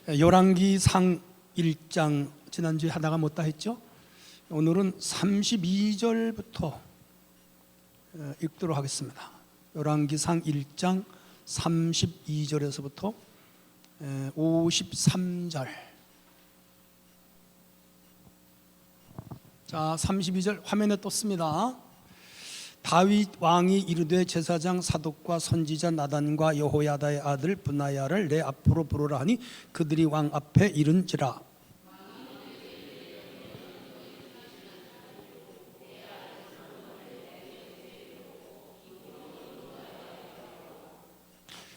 열왕기상 1장 지난주에 하다가 못다 했죠. 오늘은 32절부터 읽도록 하겠습니다. 열왕기상 1장 32절에서부터 53절. 자, 32절 화면에 떴습니다. 다윗 왕이 이르되 제사장 사독과 선지자 나단과 여호야다의 아들 브나야를 내 앞으로 부르라 하니 그들이 왕 앞에 이른지라.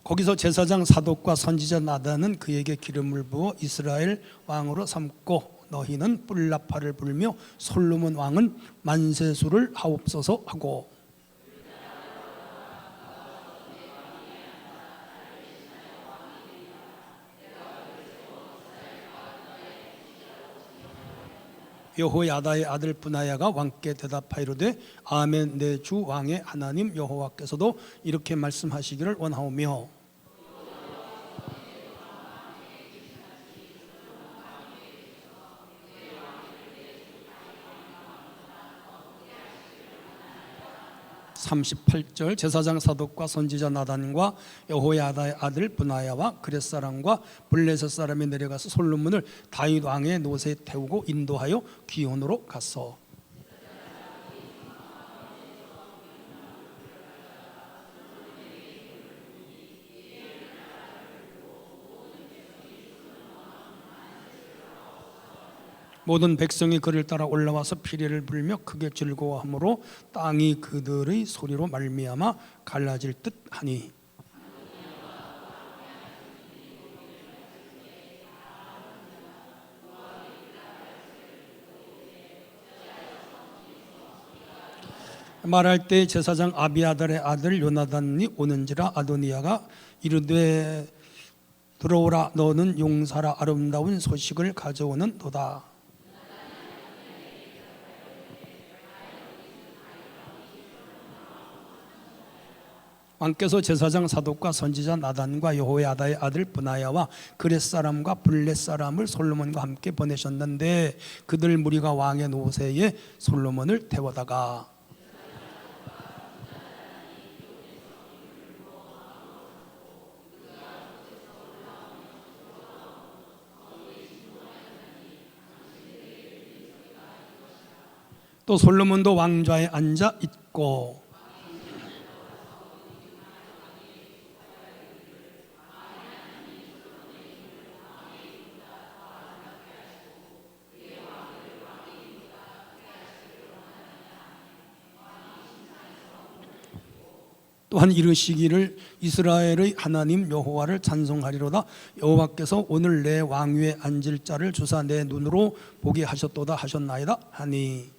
거기서 제사장 사독과 선지자 나단은 그에게 기름을 부어 이스라엘 왕으로 삼고 너희는 뿔나파를 불며 솔로몬 왕은 만세수를 하옵소서 하고, 여호야다의 아들 브나야가 왕께 대답하이르되 아멘. 내 주 왕의 하나님 여호와께서도 이렇게 말씀하시기를 원하오며, 38절 제사장 사독과 선지자 나단과 여호야다의 아들 브나야와 그렛 사람과 블레셋 사람이 내려가서 솔로몬을 다윗 왕의 노새에 태우고 인도하여 기온으로 갔어. 모든 백성이 그를 따라 올라와서 피리를 불며 크게 즐거워하므로 땅이 그들의 소리로 말미암아 갈라질 듯하니, 말할 때 제사장 아비아달의 아들 요나단이 오는지라. 아도니야가 이르되 들어오라, 너는 용사라 아름다운 소식을 가져오는 도다. 왕께서 제사장 사독과 선지자 나단과 여호야다의 아들 브나야와 그렛 사람과 블렛 사람을 솔로몬과 함께 보내셨는데 그들 무리가 왕의 노새에 솔로몬을 태워다가 또 솔로몬도 왕좌에 앉아 있고, 또한 이르시기를 이스라엘의 하나님 여호와를 찬송하리로다. 여호와께서 오늘 내 왕위에 앉을 자를 주사 내 눈으로 보게 하셨도다 하셨나이다 하니,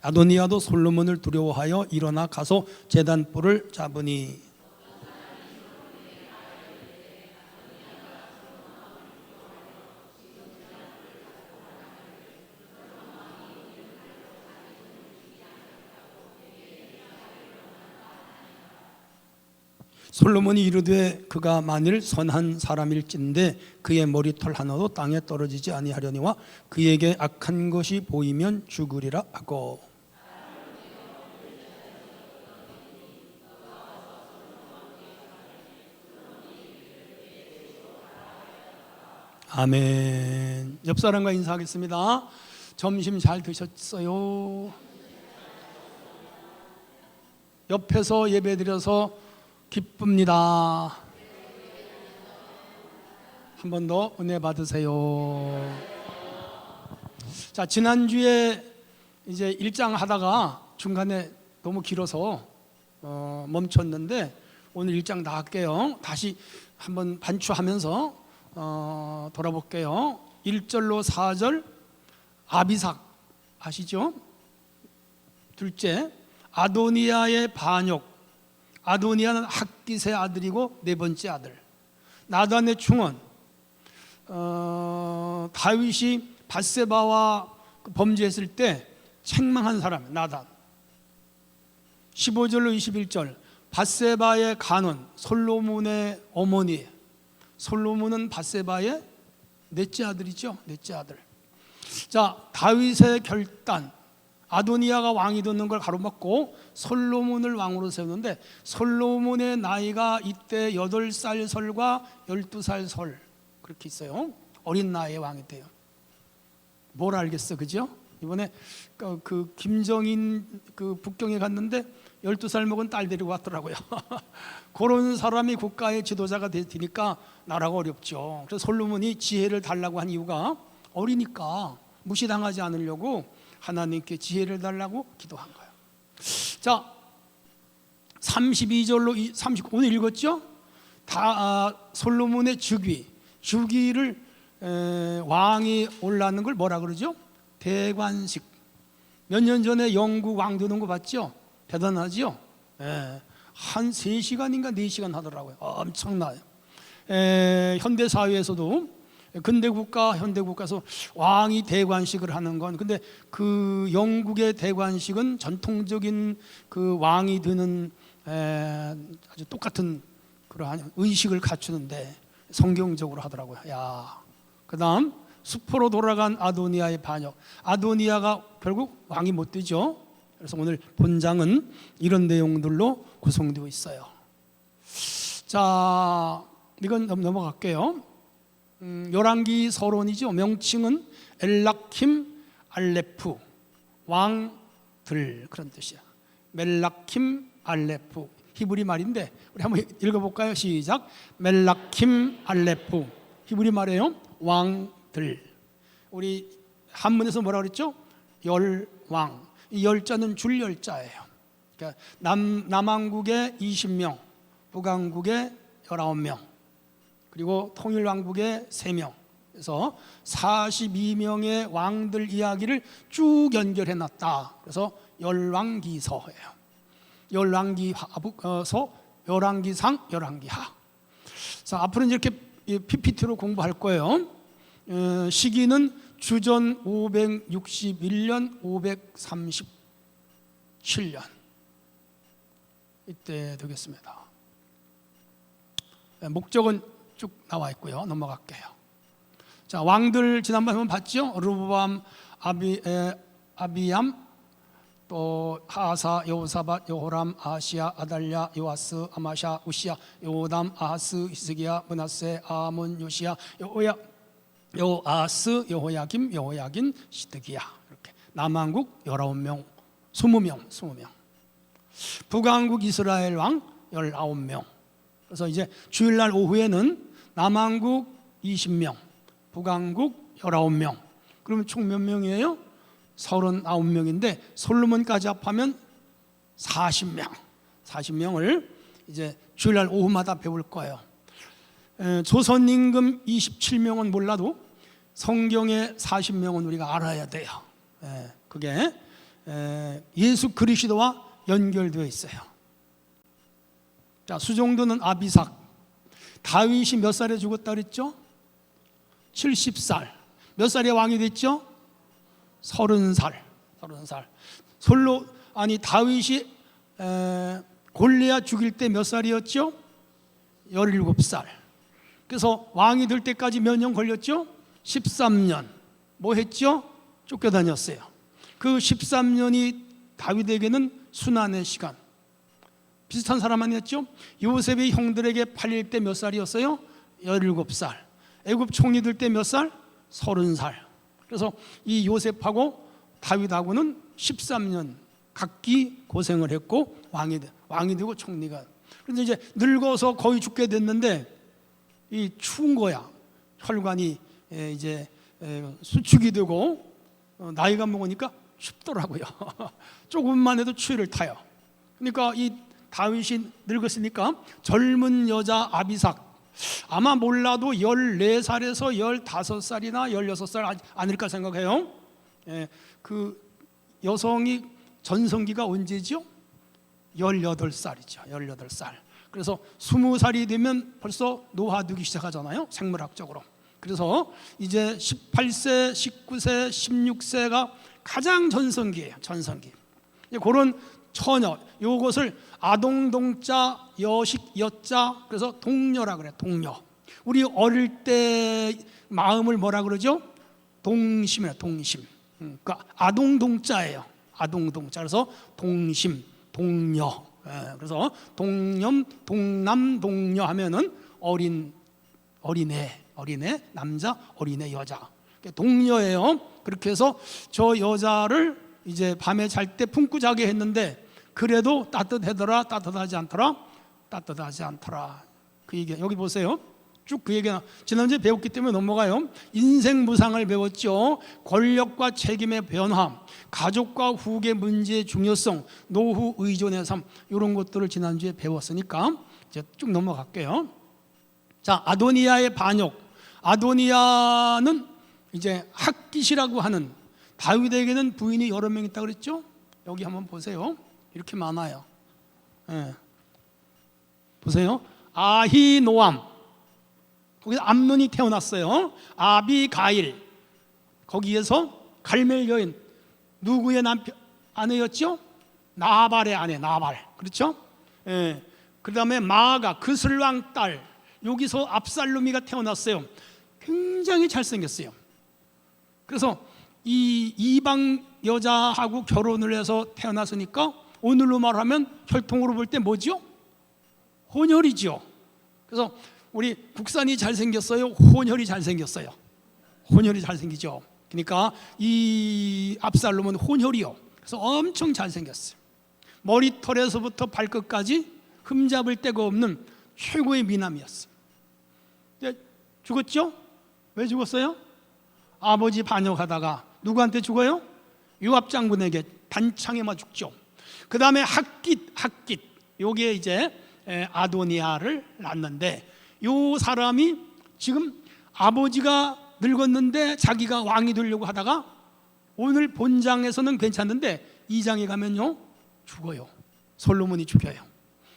아도니야도 솔로몬을 두려워하여 일어나 가서 제단불을 잡으니, 솔로몬이 이르되 그가 만일 선한 사람일진데 그의 머리털 하나도 땅에 떨어지지 아니하려니와 그에게 악한 것이 보이면 죽으리라 하고, 아멘. 옆 사람과 인사하겠습니다. 점심 잘 드셨어요? 옆에서 예배드려서 기쁩니다. 한 번 더 은혜 받으세요. 자, 지난주에 이제 1장 하다가 중간에 너무 길어서 멈췄는데 오늘 1장 다 할게요. 다시 한번 반추하면서 돌아볼게요. 1절로 4절 아비삭 아시죠? 둘째 아도니야의 반역. 아도니야는 학깃의 아들이고 네 번째 아들. 나단의 충언. 다윗이 밧세바와 범죄했을 때 책망한 사람 나단. 15절로 21절 밧세바의 간원, 솔로몬의 어머니. 솔로몬은 밧세바의 넷째 아들이죠. 넷째 아들. 자, 다윗의 결단. 아도니아가 왕이 되는 걸 가로막고 솔로몬을 왕으로 세우는데, 솔로몬의 나이가 이때 8살 설과 12살 설 그렇게 있어요. 어린 나이에 왕이 돼요. 뭘 알겠어, 그죠? 이번에 그 김정인 그 북경에 갔는데 12살 먹은 딸 데리고 왔더라고요. 그런 사람이 국가의 지도자가 되니까 나라가 어렵죠. 그래서 솔로몬이 지혜를 달라고 한 이유가 어리니까 무시당하지 않으려고 하나님께 지혜를 달라고 기도한 거예요. 자, 32절로 오늘 읽었죠? 솔로몬의 주기를 왕이 올라는 걸 뭐라 그러죠? 대관식. 몇 년 전에 영국 왕 되는 거 봤죠? 대단하죠? 한 3시간인가 4시간 하더라고요. 엄청나요. 현대 사회에서도 근대 국가, 현대 국가에서 왕이 대관식을 하는 건, 근데 그 영국의 대관식은 전통적인 그 왕이 드는 아주 똑같은 그러한 의식을 갖추는데 성경적으로 하더라고요. 야, 그다음 수포로 돌아간 아도니아의 반역. 아도니아가 결국 왕이 못 되죠. 그래서 오늘 본장은 이런 내용들로 구성되어 있어요. 자, 이건 넘어갈게요. 열왕기 서론이죠. 명칭은 엘라킴 알레프, 왕들 그런 뜻이야. 멜라킴 알레프, 히브리 말인데 우리 한번 읽어볼까요? 시작. 멜라킴 알레프, 히브리 말이에요. 왕들. 우리 한문에서 뭐라 그랬죠? 열왕. 이 열자는 줄 열자예요. 그러니까 남왕국에 20명, 북왕국에 19명, 그리고 통일왕국에 3명, 그래서 42명의 왕들 이야기를 쭉 연결해 놨다. 그래서 열왕기서예요. 열왕기서, 열왕기상, 열왕기하. 자, 앞으로 이렇게 PPT로 공부할 거예요. 시기는 주전 561년, 537년 이때 되겠습니다. 목적은 쭉 나와 있고요. 넘어갈게요. 자, 왕들 지난번에 한번 봤죠? 르브밤, 아비암, 또 하사, 여호사밧, 여호람, 아시야, 아달랴, 요아스, 아마샤, 우시야, 요담, 아하스, 히스기야, 므낫세, 아몬, 요시야, 요아스, 여호야김, 여호야긴, 시드기야. 이렇게 남왕국 19명, 20명. 북왕국 이스라엘 왕 19명. 그래서 이제 주일날 오후에는 남왕국 20명, 북왕국 19명. 그러면 총 몇 명이에요? 39명인데 솔로몬까지 합하면 40명. 40명을 이제 주일날 오후마다 배울 거예요. 조선 임금 27명은 몰라도 성경의 40명은 우리가 알아야 돼요. 그게 예수 그리스도와 연결되어 있어요. 자, 수종도는 아비삭. 다윗이 몇 살에 죽었다 그랬죠? 70살. 몇 살에 왕이 됐죠? 30살. 다윗이 골리앗 죽일 때 몇 살이었죠? 17살. 그래서 왕이 될 때까지 몇 년 걸렸죠? 13년. 뭐 했죠? 쫓겨다녔어요. 그 13년이 다윗에게는 순환의 시간. 비슷한 사람 아니었죠? 요셉이 형들에게 팔릴 때 몇 살이었어요? 17살. 애굽 총리 될 때 몇 살? 30살. 그래서 이 요셉하고 다윗하고는 13년 각기 고생을 했고 왕이 되고 총리가. 그런데 이제 늙어서 거의 죽게 됐는데 이 추운 거야. 혈관이 이제 수축이 되고 나이가 먹으니까 춥더라고요. 조금만 해도 추위를 타요. 그러니까 이 다윗이 늙었으니까 젊은 여자 아비삭, 아마 몰라도 14살에서 15살이나 16살 아닐까 생각해요. 그 여성이 전성기가 언제죠? 18살이죠. 18살. 그래서 20살이 되면 벌써 노화되기 시작하잖아요. 생물학적으로. 그래서 이제 18세, 19세, 16세가 가장 전성기예요. 전성기. 그런 처녀. 요것을 아동동자, 여식, 여자, 그래서 동녀라 그래. 동녀. 우리 어릴 때 마음을 뭐라 그러죠? 동심이라. 동심. 그러니까 아동동자예요. 아동동자. 그래서 동심, 동녀. 그래서 동념, 동남, 동녀 하면은 어린애, 남자, 어린애, 여자. 동녀예요. 그렇게 해서 저 여자를 이제 밤에 잘 때 품고 자게 했는데 그래도 따뜻하더라, 따뜻하지 않더라, 따뜻하지 않더라. 그 얘기 여기 보세요. 쭉 그 얘기가 지난주에 배웠기 때문에 넘어가요. 인생 무상을 배웠죠. 권력과 책임의 변화, 가족과 후계 문제의 중요성, 노후 의존의 삶, 이런 것들을 지난주에 배웠으니까 이제 쭉 넘어갈게요. 자, 아도니아의 반역. 아도니아는 이제 핫깃이라고 하는, 다윗에게는 부인이 여러 명 있다고 그랬죠. 여기 한번 보세요. 이렇게 많아요. 보세요. 아히노암, 거기서 암논이 태어났어요. 아비가일, 거기에서 갈멜 여인, 누구의 남편 아내였죠? 나발의 아내, 나발. 그렇죠? 그 다음에 마아가, 그슬왕 딸, 여기서 압살롬이가 태어났어요. 굉장히 잘생겼어요. 그래서 이 이방 여자하고 결혼을 해서 태어났으니까 오늘로 말하면 혈통으로 볼 때 뭐죠? 혼혈이죠. 그래서 우리 국산이 잘생겼어요? 혼혈이 잘생겼어요? 혼혈이 잘생기죠. 그러니까 이 압살롬은 혼혈이요. 그래서 엄청 잘생겼어요. 머리털에서부터 발끝까지 흠잡을 데가 없는 최고의 미남이었어요. 죽었죠? 왜 죽었어요? 아버지 반역하다가 누구한테 죽어요? 요압 장군에게 단창에 맞 죽죠. 그 다음에 핫깃, 요게 이제 아도니아를 낳는데, 요 사람이 지금 아버지가 늙었는데 자기가 왕이 되려고 하다가 오늘 본장에서는 괜찮은데 2장에 가면요 죽어요. 솔로몬이 죽여요.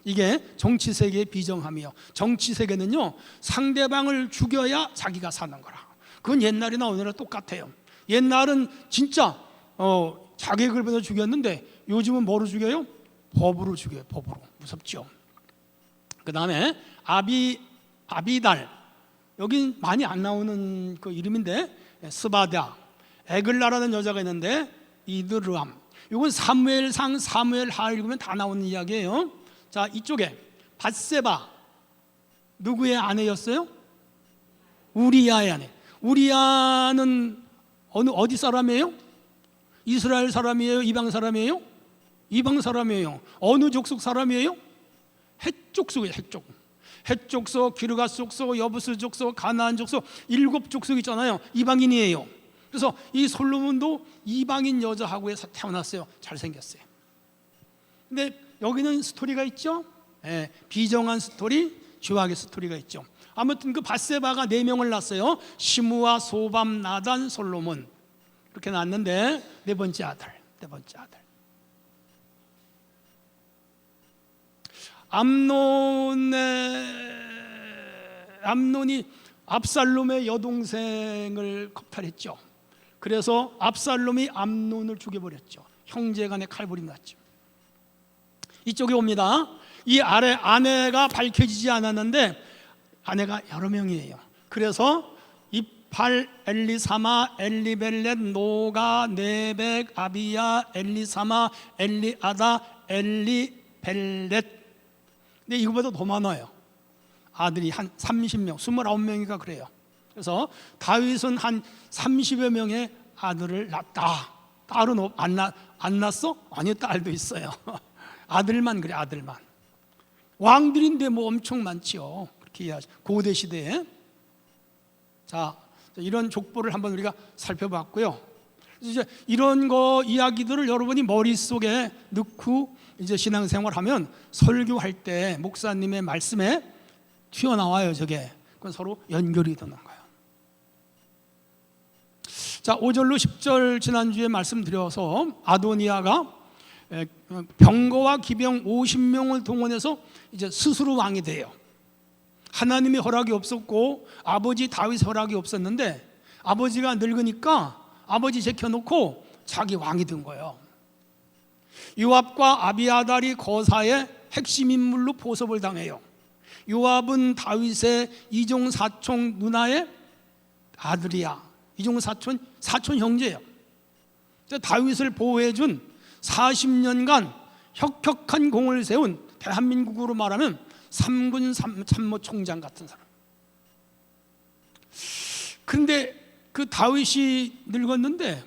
이게 정치세계의 비정함이요. 정치세계는요 상대방을 죽여야 자기가 사는 거라. 그건 옛날이나 오늘이나 똑같아요. 옛날은 진짜 자객을 받아 죽였는데 요즘은 뭐로 죽여요? 법으로 죽여요. 법으로. 무섭죠. 그 다음에 아비달, 여긴 많이 안 나오는 그 이름인데 스바다, 에글라라는 여자가 있는데 이드르암. 이건 사무엘상, 사무엘하 읽으면 다 나오는 이야기예요. 자, 이쪽에 밧세바, 누구의 아내였어요? 우리야의 아내. 우리야는 어디 사람이에요? 이스라엘 사람이에요? 이방 사람이에요? 이방 사람이에요. 어느 족속 사람이에요? 헷 족속이에요. 헷 족속, 기르가 족속, 여부스 족속, 가나안 족속, 7족속 있잖아요. 이방인이에요. 그래서 이 솔로몬도 이방인 여자하고 해서 태어났어요. 잘생겼어요. 근데 여기는 스토리가 있죠. 비정한 스토리, 죄악의 스토리가 있죠. 아무튼 그 밧세바가 4명을 낳았어요. 시므아, 소밤, 나단, 솔로몬. 이렇게 낳았는데 네 번째 아들. 암논이 압살롬의 여동생을 겁탈했죠. 그래서 압살롬이 암논을 죽여버렸죠. 형제간에 칼부림 났죠. 이쪽에 옵니다. 이 아래 아내가 밝혀지지 않았는데 아내가 여러 명이에요. 그래서 이팔, 엘리사마, 엘리벨렛, 노가, 네벡, 아비야, 엘리사마, 엘리아다, 엘리벨렛. 근데 이거보다 더 많아요. 아들이 한 30명, 29명이가 그래요. 그래서 다윗은 한 30여 명의 아들을 낳았다. 딸은 안 낳았어? 아니요, 딸도 있어요. 아들만 그래, 아들만. 왕들인데 뭐 엄청 많지요. 그렇게 이해하죠. 고대 시대에. 자, 이런 족보를 한번 우리가 살펴봤고요. 이제 이런 거 이야기들을 여러분이 머릿속에 넣고 이제 신앙생활하면 설교할 때 목사님의 말씀에 튀어나와요. 저게. 그건 서로 연결이 되는 거예요. 자, 5절로 10절 지난주에 말씀드려서 아도니아가 병거와 기병 50명을 동원해서 이제 스스로 왕이 돼요. 하나님의 허락이 없었고 아버지 다윗 허락이 없었는데 아버지가 늙으니까 아버지 제켜놓고 자기 왕이 된 거예요. 요압과 아비아달이 거사의 핵심 인물로 포섭을 당해요. 요압은 다윗의 이종 사촌 누나의 아들이야. 이종 사촌 형제예요. 다윗을 보호해준 40년간 혁혁한 공을 세운, 대한민국으로 말하면 3군 참모총장 같은 사람. 근데 그 다윗이 늙었는데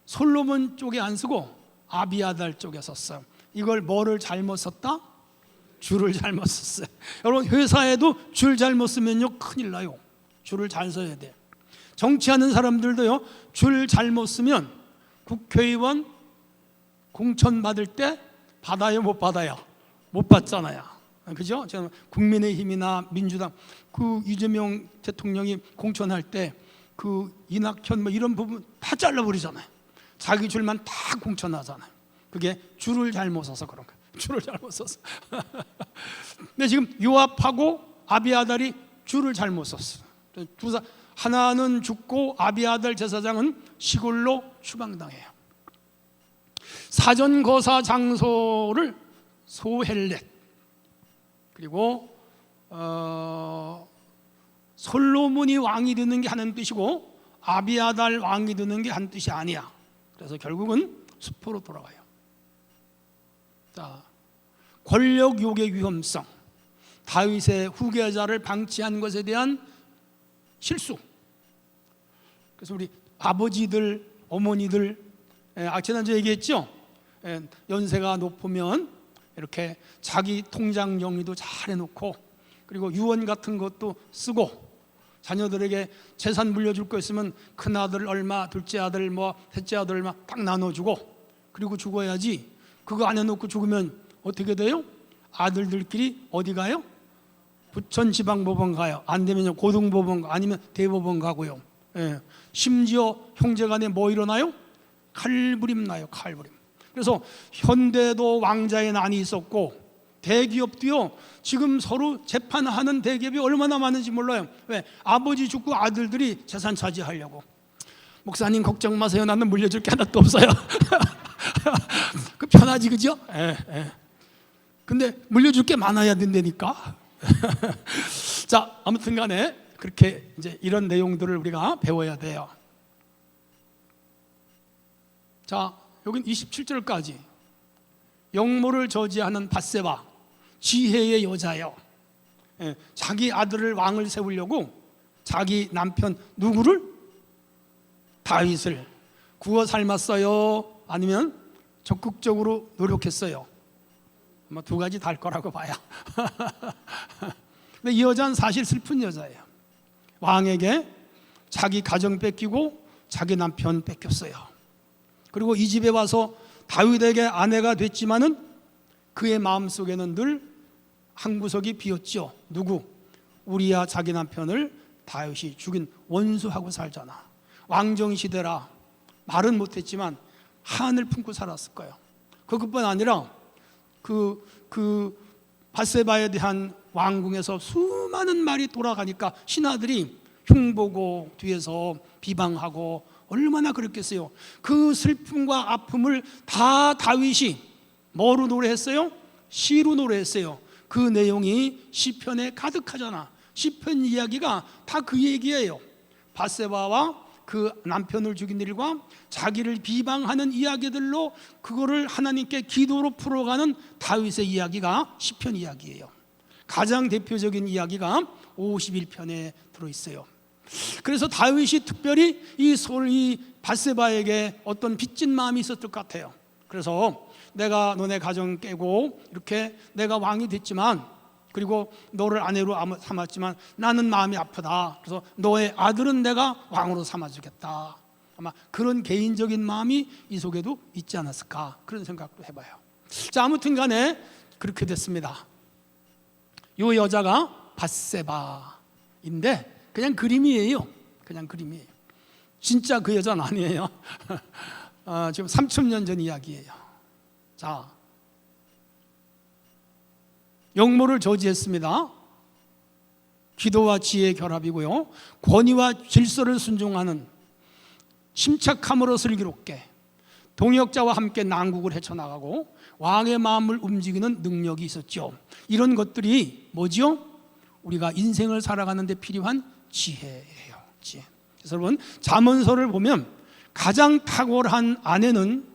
솔로몬 쪽에 안 쓰고 아비아달 쪽에 썼어요. 이걸 뭐를 잘못 썼다? 줄을 잘못 썼어요. 여러분, 회사에도 줄 잘못 쓰면요 큰일 나요. 줄을 잘 써야 돼. 정치하는 사람들도요, 줄 잘못 쓰면 국회의원 공천 받을 때 받아요, 못 받아요? 못 받잖아요. 그죠? 저는 국민의힘이나 민주당 그 이재명 대통령이 공천할 때 그 이낙연 뭐 이런 부분 다 잘라버리잖아요. 자기 줄만 다 공천하잖아요. 그게 줄을 잘못 써서 그런 거예요. 줄을 잘못 써서. 근데 지금 요압하고 아비아달이 줄을 잘못 썼어. 하나는 죽고 아비아달 제사장은 시골로 추방당해요. 사전 거사 장소를 소헬렛, 그리고 솔로몬이 왕이 되는 게 하는 뜻이고 아비아달 왕이 되는 게 한 뜻이 아니야. 그래서 결국은 수포로 돌아가요. 자, 권력 욕의 위험성, 다윗의 후계자를 방치한 것에 대한 실수. 그래서 우리 아버지들, 어머니들, 지난주에 얘기했죠. 연세가 높으면 이렇게 자기 통장 정리도 잘 해놓고, 그리고 유언 같은 것도 쓰고, 자녀들에게 재산 물려줄 거 있으면 큰아들 얼마, 둘째 아들 뭐, 셋째 아들 얼마 딱 나눠주고, 그리고 죽어야지. 그거 안 해놓고 죽으면 어떻게 돼요? 아들들끼리 어디 가요? 부천지방법원 가요. 안 되면 고등법원, 아니면 대법원 가고요. 심지어 형제간에 뭐 일어나요? 칼부림 나요. 칼부림. 그래서 현대도 왕자의 난이 있었고, 대기업도요 지금 서로 재판하는 대기업이 얼마나 많은지 몰라요. 왜? 아버지 죽고 아들들이 재산 차지하려고. 목사님 걱정 마세요, 나는 물려줄 게 하나도 없어요. 그 편하지, 그죠? 근데 물려줄 게 많아야 된다니까. 자, 아무튼 간에 그렇게 이제 이런 내용들을 우리가 배워야 돼요. 자, 여긴 27절까지 영모를 저지하는 밧세바, 지혜의 여자요. 자기 아들을 왕을 세우려고 자기 남편 누구를? 다윗을 구워 삶았어요? 아니면 적극적으로 노력했어요? 아마 두 가지 다를 거라고 봐요. 근데 이 여자는 사실 슬픈 여자예요. 왕에게 자기 가정 뺏기고 자기 남편 뺏겼어요. 그리고 이 집에 와서 다윗에게 아내가 됐지만은 그의 마음속에는 늘 한 구석이 비었죠. 누구? 우리야 자기 남편을 다윗이 죽인 원수하고 살잖아. 왕정시대라 말은 못했지만 한을 품고 살았을 거예요. 그것뿐 아니라 그 밧세바에 대한 왕궁에서 수많은 말이 돌아가니까 신하들이 흉보고 뒤에서 비방하고 얼마나 그랬겠어요. 그 슬픔과 아픔을 다 다윗이 뭐로 노래했어요? 시로 노래했어요. 그 내용이 시편에 가득하잖아. 시편 이야기가 다 그 얘기예요. 밧세바와 그 남편을 죽인 일과 자기를 비방하는 이야기들로 그거를 하나님께 기도로 풀어가는 다윗의 이야기가 시편 이야기예요. 가장 대표적인 이야기가 51편에 들어있어요. 그래서 다윗이 특별히 이 밧세바에게 어떤 빚진 마음이 있었을 것 같아요. 그래서 내가 너네 가정 깨고 이렇게 내가 왕이 됐지만, 그리고 너를 아내로 삼았지만 나는 마음이 아프다. 그래서 너의 아들은 내가 왕으로 삼아주겠다. 아마 그런 개인적인 마음이 이 속에도 있지 않았을까, 그런 생각도 해봐요. 자, 아무튼 간에 그렇게 됐습니다. 이 여자가 밧세바인데 그냥 그림이에요. 그냥 그림이에요. 진짜 그 여자는 아니에요. 지금 3000년 전 이야기예요. 자, 영모를 저지했습니다. 기도와 지혜의 결합이고요, 권위와 질서를 순종하는 침착함으로 슬기롭게 동역자와 함께 난국을 헤쳐나가고 왕의 마음을 움직이는 능력이 있었죠. 이런 것들이 뭐죠? 우리가 인생을 살아가는 데 필요한 지혜예요. 지혜. 그래서 여러분, 잠언서를 보면 가장 탁월한 아내는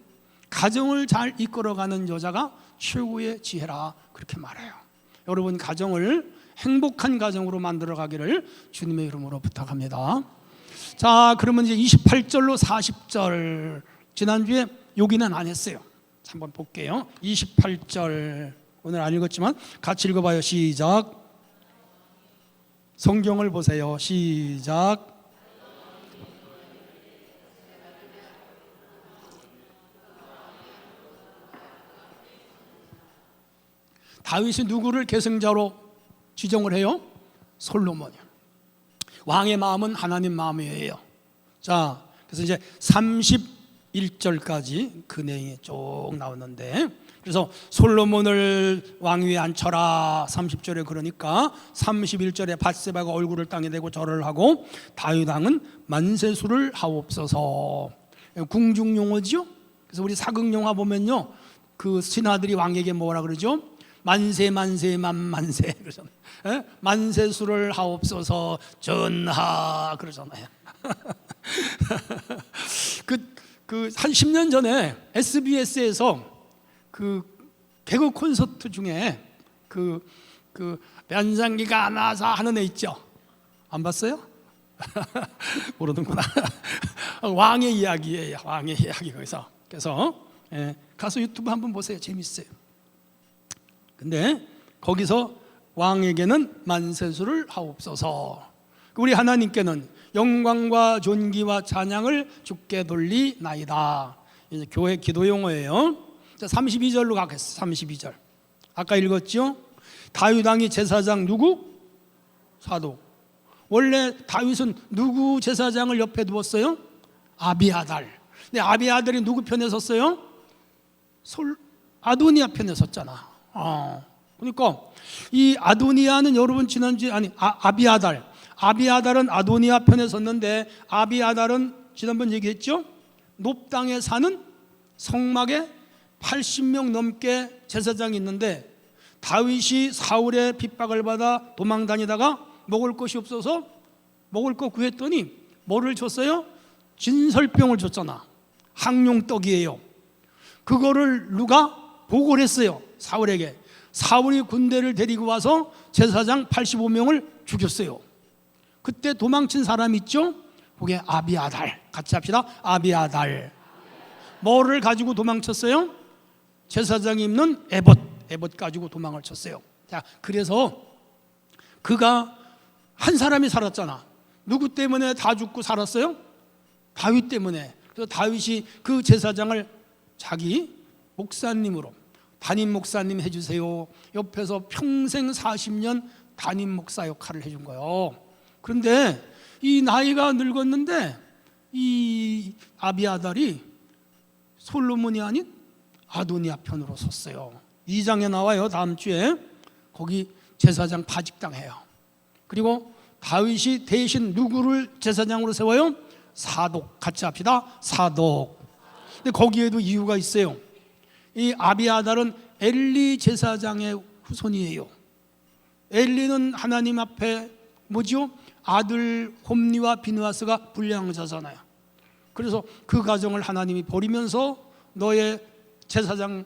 가정을 잘 이끌어가는 여자가 최고의 지혜라, 그렇게 말해요. 여러분, 가정을 행복한 가정으로 만들어가기를 주님의 이름으로 부탁합니다. 자, 그러면 이제 28절로 40절, 지난주에 여기는 안 했어요. 한번 볼게요. 28절 오늘 안 읽었지만 같이 읽어봐요. 시작. 성경을 보세요. 시작. 다윗이 누구를 계승자로 지정을 해요? 솔로몬이요. 왕의 마음은 하나님 마음이에요. 자, 그래서 이제 31절까지 그 내용이 쭉 나오는데, 그래서 솔로몬을 왕위에 앉혀라 30절에, 그러니까 31절에 밧세바가 얼굴을 땅에 대고 절을 하고 다윗 왕은 만세수를 하옵소서. 궁중용어죠. 그래서 우리 사극영화 보면요, 그 신하들이 왕에게 뭐라 그러죠? 만세 만세 만만세 그러잖아요. 만세수를 하옵소서 전하 그러잖아요. 한 10년 전에 SBS에서 그 개그 콘서트 중에 그 변상기가 나서 하는 애 있죠? 안 봤어요? 모르는구나. 왕의 이야기예요. 왕의 이야기. 거기서 그래서 가서 유튜브 한번 보세요. 재밌어요. 근데 거기서 왕에게는 만세수를 하옵소서, 우리 하나님께는 영광과 존귀와 찬양을 주께 돌리나이다. 이제 교회 기도 용어예요. 자, 32절로 가겠습니다. 32절 아까 읽었죠? 다윗 왕이 제사장 누구? 사독. 원래 다윗은 누구 제사장을 옆에 두었어요? 아비아달. 근데 아비아달이 누구 편에 섰어요? 아도니아 편에 섰잖아. 그러니까 이 아도니아는 여러분 지난주에 아비아달은 아도니아 편에 섰는데, 아비아달은 지난번 얘기했죠? 높 땅에 사는 성막에 80명 넘게 제사장이 있는데, 다윗이 사울의 핍박을 받아 도망 다니다가 먹을 것이 없어서 먹을 거 구했더니 뭐를 줬어요? 진설병을 줬잖아. 항용떡이에요. 그거를 누가 보고를 했어요? 사울에게. 사울이 군대를 데리고 와서 제사장 85명을 죽였어요. 그때 도망친 사람 있죠? 그게 아비아달. 같이 합시다. 아비아달. 뭐를 가지고 도망쳤어요? 제사장이 입는 에봇 가지고 도망을 쳤어요. 자, 그래서 그가 한 사람이 살았잖아. 누구 때문에 다 죽고 살았어요? 다윗 때문에. 그래서 다윗이 그 제사장을 자기 목사님으로, 담임 목사님 해주세요. 옆에서 평생 40년 담임 목사 역할을 해준 거예요. 그런데 이 나이가 늙었는데 이 아비아달이 솔로몬이 아닌 아도니아 편으로 섰어요. 2장에 나와요. 다음 주에 거기 제사장 파직당해요. 그리고 다윗이 대신 누구를 제사장으로 세워요? 사독. 같이 합시다. 사독. 근데 거기에도 이유가 있어요. 이 아비아달은 엘리 제사장의 후손이에요. 엘리는 하나님 앞에 뭐죠? 아들 홈리와 비느하스가 불량자잖아요. 그래서 그 가정을 하나님이 버리면서 너의 제사장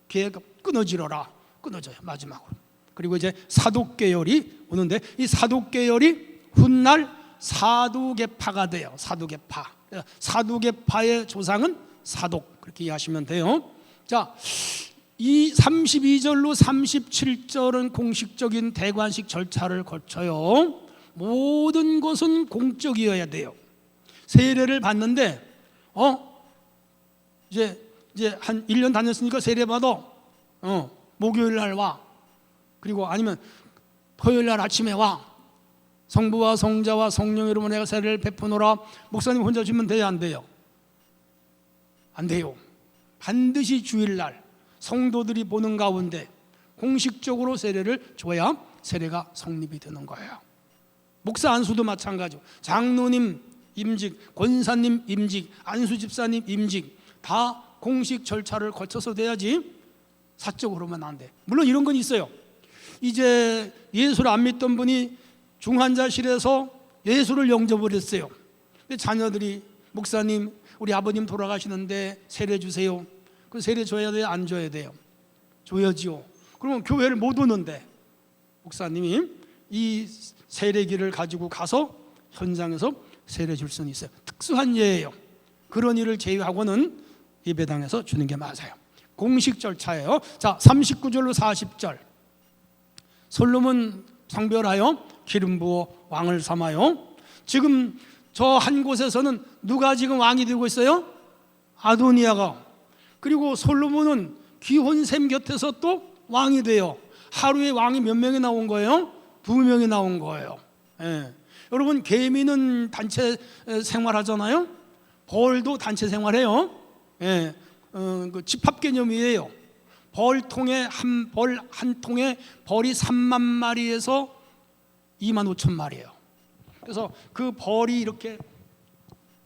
계획 끊어지러라. 끊어져요, 마지막으로. 그리고 이제 사독 계열이 오는데, 이 사독 계열이 훗날 사두개파가 돼요. 사두개파. 사두개파의 조상은 사독, 그렇게 이해하시면 돼요. 자, 이 32절로 37절은 공식적인 대관식 절차를 거쳐요. 모든 것은 공적이어야 돼요. 세례를 받는데 이제 한 1년 다녔으니까 세례 받아. 목요일 날 와. 그리고 아니면 토요일 날 아침에 와. 성부와 성자와 성령 이름으로 내가 세례를 베푸노라. 목사님 혼자 주면 돼요, 안 돼요? 안 돼요. 반드시 주일날 성도들이 보는 가운데 공식적으로 세례를 줘야 세례가 성립이 되는 거예요. 목사 안수도 마찬가지고, 장로님 임직, 권사님 임직, 안수집사님 임직 다 공식 절차를 거쳐서 돼야지 사적으로만 안 돼. 물론 이런 건 있어요. 이제 예수를 안 믿던 분이 중환자실에서 예수를 영접을 했어요. 근데 자녀들이 목사님 우리 아버님 돌아가시는데 세례 주세요. 그 세례 줘야 돼요? 안 줘야 돼요? 줘야지요. 그러면 교회를 못 오는데 목사님이 이 세례기를 가지고 가서 현장에서 세례 줄 수는 있어요. 특수한 예예요. 그런 일을 제외하고는 예배당에서 주는 게 맞아요. 공식 절차예요. 자, 39절로 40절. 솔로몬 성별하여 기름 부어 왕을 삼아요. 지금 저 한 곳에서는 누가 지금 왕이 되고 있어요? 아도니아가. 그리고 솔로몬은 기혼샘 곁에서 또 왕이 돼요. 하루에 왕이 몇 명이 나온 거예요? 2명이 나온 거예요. 예. 여러분, 개미는 단체 생활하잖아요. 벌도 단체 생활해요. 예. 그 집합 개념이에요. 벌통에 벌 한 통에 벌이 3만 마리에서 2만 5천 마리예요. 그래서 그 벌이 이렇게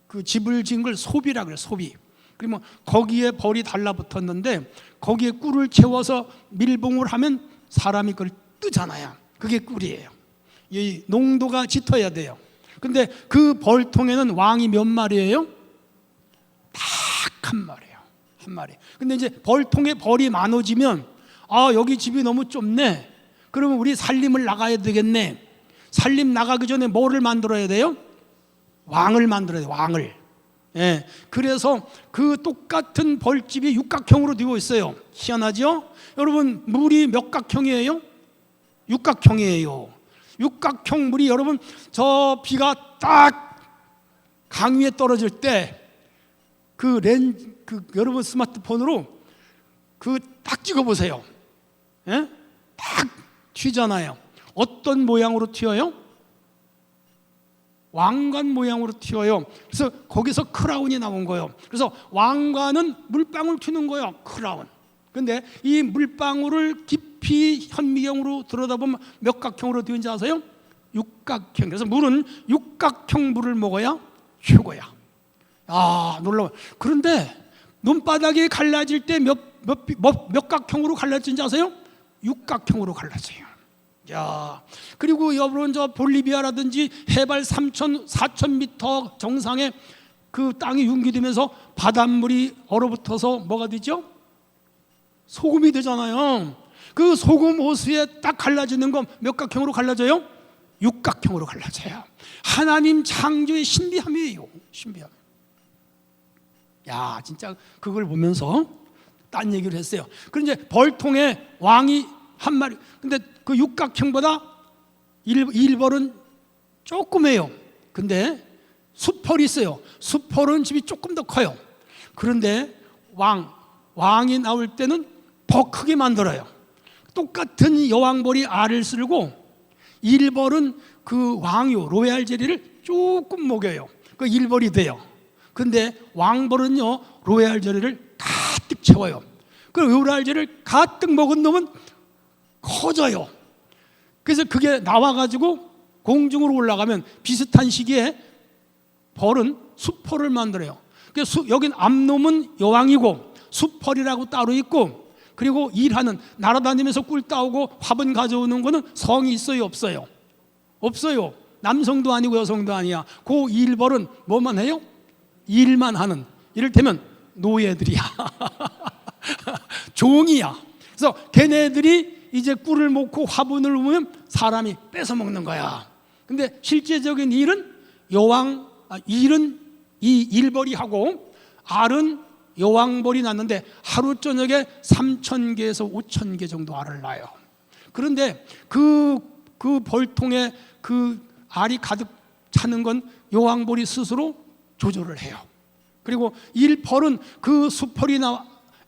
그 집을 지은 걸 소비라 그래요. 소비. 그러면 거기에 벌이 달라붙었는데 거기에 꿀을 채워서 밀봉을 하면 사람이 그걸 뜨잖아요. 그게 꿀이에요. 이 농도가 짙어야 돼요. 근데 그 벌통에는 왕이 몇 마리예요? 딱 한 마리예요. 한 마리. 근데 이제 벌통에 벌이 많아지면 여기 집이 너무 좁네. 그러면 우리 살림을 나가야 되겠네. 살림 나가기 전에 뭐를 만들어야 돼요? 왕을 만들어야 돼요. 왕을. 예. 그래서 그 똑같은 벌집이 육각형으로 되어 있어요. 희한하죠? 여러분, 물이 몇 각형이에요? 육각형이에요. 육각형 물이 여러분, 저 비가 딱 강 위에 떨어질 때 여러분 스마트폰으로 딱 찍어 보세요. 예? 딱 튀잖아요. 어떤 모양으로 튀어요? 왕관 모양으로 튀어요. 그래서 거기서 크라운이 나온 거예요. 그래서 왕관은 물방울 튀는 거예요. 크라운. 근데 이 물방울을 깊이 현미경으로 들여다보면 몇 각형으로 되는지 아세요? 육각형. 그래서 물은 육각형 물을 먹어야 최고야. 놀라워. 그런데 눈바닥이 갈라질 때 몇 각형으로 갈라지는지 아세요? 육각형으로 갈라져요. 그리고 여러분 저 볼리비아라든지 해발 3,000, 4,000m 정상에 그 땅이 융기되면서 바닷물이 얼어붙어서 뭐가 되죠? 소금이 되잖아요. 그 소금 호수에 딱 갈라지는 건 몇 각형으로 갈라져요? 육각형으로 갈라져요. 하나님 창조의 신비함이에요. 신비함. 진짜 그걸 보면서 딴 얘기를 했어요. 그런데 벌통에 왕이 한 마리. 근데 그 육각형보다 일벌은 조그매요. 근데 수펄이 있어요. 수펄은 집이 조금 더 커요. 그런데 왕이 나올 때는 더 크게 만들어요. 똑같은 여왕벌이 알을 쓸고 일벌은 그 왕요 로얄 젤리를 조금 먹여요. 그 일벌이 돼요. 근데 왕벌은요 로얄 젤리를 가득 채워요. 그 로얄 젤리를 가득 먹은 놈은 커져요. 그래서 그게 나와가지고 공중으로 올라가면 비슷한 시기에 벌은 수펄을 만들어요. 그래서 여긴 암놈은 여왕이고 수펄이라고 따로 있고, 그리고 일하는 날아다니면서 꿀 따오고 화분 가져오는 거는 성이 있어요? 없어요? 없어요. 남성도 아니고 여성도 아니야. 그 일벌은 뭐만 해요? 일만 하는, 이를테면 노예들이야. 종이야. 그래서 걔네들이 이제 꿀을 먹고 화분을 우면 사람이 뺏어 먹는 거야. 근데 실제적인 일은 일은 이 일벌이 하고 알은 여왕벌이 낳는데 하루 저녁에 3,000개에서 5,000개 정도 알을 낳아요. 그런데 그 벌통에 그 알이 가득 차는 건 여왕벌이 스스로 조절을 해요. 그리고 일벌은 그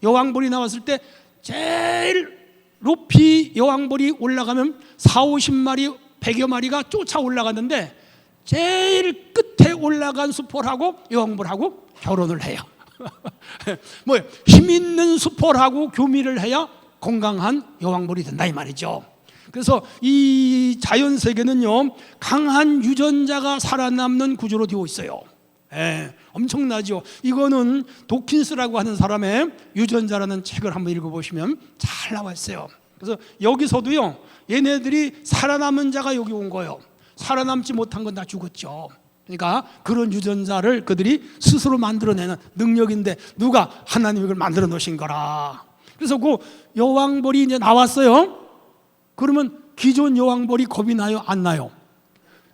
여왕벌이 나왔을 때 제일 높이 여왕벌이 올라가면 40-50마리 100여 마리가 쫓아 올라갔는데 제일 끝에 올라간 수펄하고 여왕벌하고 결혼을 해요. 힘 있는 수펄하고 교미를 해야 건강한 여왕벌이 된다 이 말이죠. 그래서 이 자연 세계는요 강한 유전자가 살아남는 구조로 되어 있어요. 엄청나죠. 이거는 도킨스라고 하는 사람의 유전자라는 책을 한번 읽어보시면 잘 나와 있어요. 그래서 여기서도요, 얘네들이 살아남은 자가 여기 온 거예요. 살아남지 못한 건 다 죽었죠. 그러니까 그런 유전자를 그들이 스스로 만들어내는 능력인데 누가? 하나님이 그걸 만들어 놓으신 거라. 그래서 그 여왕벌이 이제 나왔어요. 그러면 기존 여왕벌이 겁이 나요? 안 나요?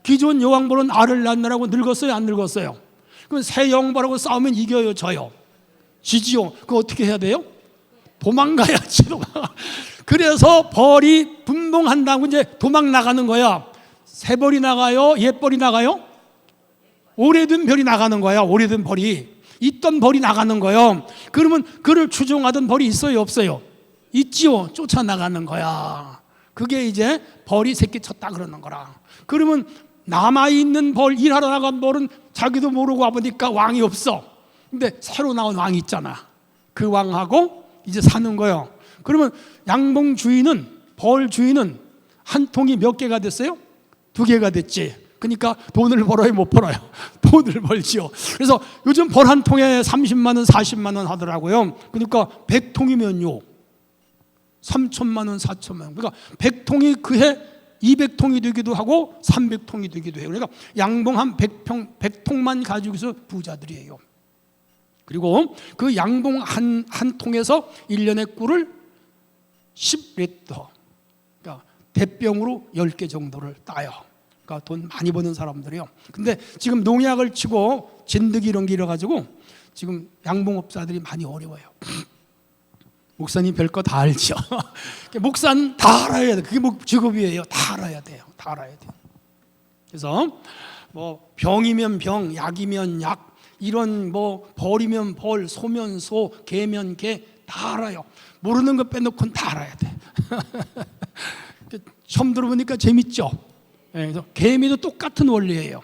기존 여왕벌은 알을 낳느라고 늙었어요? 안 늙었어요? 그럼 새 여왕벌하고 싸우면 이겨요? 져요? 지지요. 그거 어떻게 해야 돼요? 도망가야지. 그래서 벌이 분봉한다고 이제 도망 나가는 거야. 새 벌이 나가요? 옛 벌이 나가요? 오래된 벌이 나가는 거야. 오래된 벌이. 있던 벌이 나가는 거예요. 그러면 그를 추종하던 벌이 있어요? 없어요? 있지요. 쫓아나가는 거야. 그게 이제 벌이 새끼 쳤다 그러는 거라. 그러면 남아있는 벌, 일하러 나간 벌은 자기도 모르고 와보니까 왕이 없어. 근데 새로 나온 왕이 있잖아. 그 왕하고 이제 사는 거예요. 그러면 양봉 주인은, 벌 주인은 한 통이 몇 개가 됐어요? 2개가 됐지. 그러니까 돈을 벌어요, 못 벌어요? 돈을 벌지요. 그래서 요즘 벌 한 통에 30만 원, 40만 원 하더라고요. 그러니까 100통이면요 3천만 원, 4천만 원. 그러니까 100통이 그해 200통이 되기도 하고 300통이 되기도 해요. 그러니까 양봉 한 100통만 가지고서 부자들이에요. 그리고 그 양봉 한 통에서 1년에 꿀을 10리터, 그러니까 대병으로 10개 정도를 따요. 그러니까 돈 많이 버는 사람들이요. 근데 지금 농약을 치고 진드기 이런 게 이래가지고 지금 양봉업자들이 많이 어려워요. 목사님 별거 다 알죠. 목사는 다 알아야 돼. 그게 뭐 직업이에요. 다 알아야 돼요. 다 알아야 돼요. 그래서 뭐 병이면 병, 약이면 약, 이런 뭐 벌이면 벌, 소면 소, 개면 개 다 알아요. 모르는 거 빼놓고는 다 알아야 돼. 처음 들어보니까 재밌죠. 그래서 개미도 똑같은 원리예요.